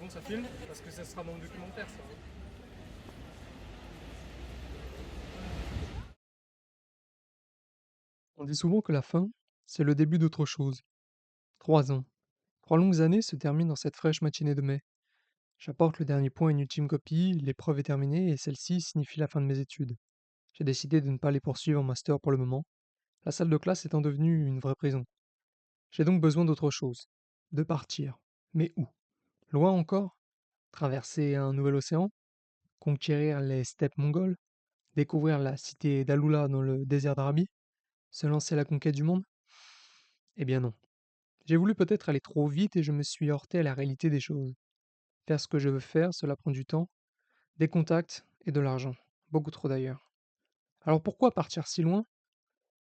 bon, ça filme, parce que ça sera dans le documentaire, ça. On dit souvent que la fin, c'est le début d'autre chose. 3 ans. 3 longues années se terminent dans cette fraîche matinée de mai. J'apporte le dernier point à une ultime copie, l'épreuve est terminée et celle-ci signifie la fin de mes études. J'ai décidé de ne pas les poursuivre en master pour le moment, la salle de classe étant devenue une vraie prison. J'ai donc besoin d'autre chose. De partir. Mais où? Loin encore? Traverser un nouvel océan? Conquérir les steppes mongoles? Découvrir la cité d'Aloula dans le désert d'Arabie? Se lancer à la conquête du monde? Eh bien non. J'ai voulu peut-être aller trop vite et je me suis heurté à la réalité des choses. Faire ce que je veux faire, cela prend du temps, des contacts et de l'argent. Beaucoup trop d'ailleurs. Alors pourquoi partir si loin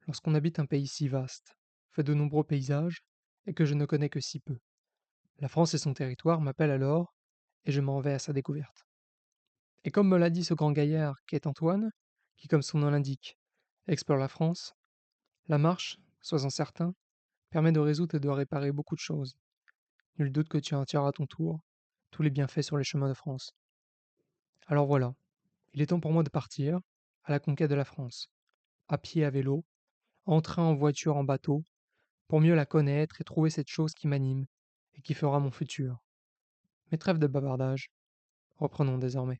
lorsqu'on habite un pays si vaste, fait de nombreux paysages, et que je ne connais que si peu? La France et son territoire m'appellent alors, et je m'en vais à sa découverte. Et comme me l'a dit ce grand gaillard qu'est Antoine, qui comme son nom l'indique, explore la France, la marche, sois-en certain, permet de résoudre et de réparer beaucoup de choses. Nul doute que tu en tireras à ton tour tous les bienfaits sur les chemins de France. Alors voilà, il est temps pour moi de partir, à la conquête de la France, à pied, à vélo, en train, en voiture, en bateau, pour mieux la connaître et trouver cette chose qui m'anime et qui fera mon futur. Mais trêve de bavardage, reprenons désormais.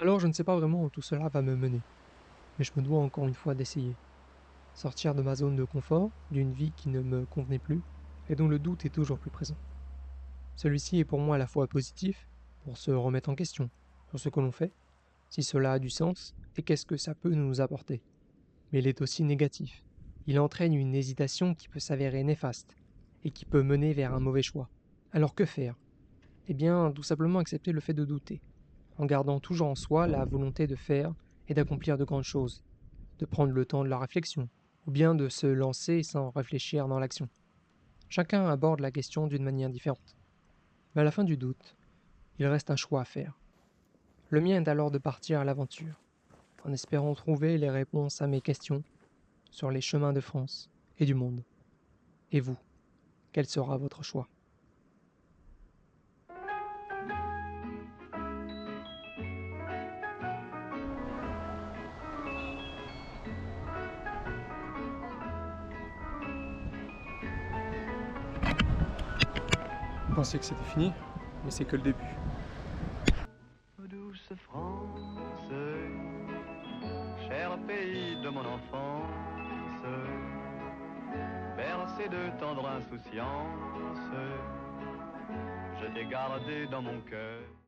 Alors je ne sais pas vraiment où tout cela va me mener, mais je me dois encore une fois d'essayer. sortir de ma zone de confort, d'une vie qui ne me convenait plus, et dont le doute est toujours plus présent. Celui-ci est pour moi à la fois positif, pour se remettre en question sur ce que l'on fait, si cela a du sens, et qu'est-ce que ça peut nous apporter. Mais il est aussi négatif. Il entraîne une hésitation qui peut s'avérer néfaste, et qui peut mener vers un mauvais choix. Alors que faire? Eh bien, tout simplement accepter le fait de douter, en gardant toujours en soi la volonté de faire et d'accomplir de grandes choses, de prendre le temps de la réflexion, ou bien de se lancer sans réfléchir dans l'action. Chacun aborde la question d'une manière différente. Mais à la fin du doute, il reste un choix à faire. Le mien est alors de partir à l'aventure, en espérant trouver les réponses à mes questions sur les chemins de France et du monde. Et vous, quel sera votre choix? Vous pensiez que c'était fini, mais c'est que le début. Ô douce France, cher pays de mon enfance, bercé de tendre insouciance, je t'ai gardé dans mon cœur.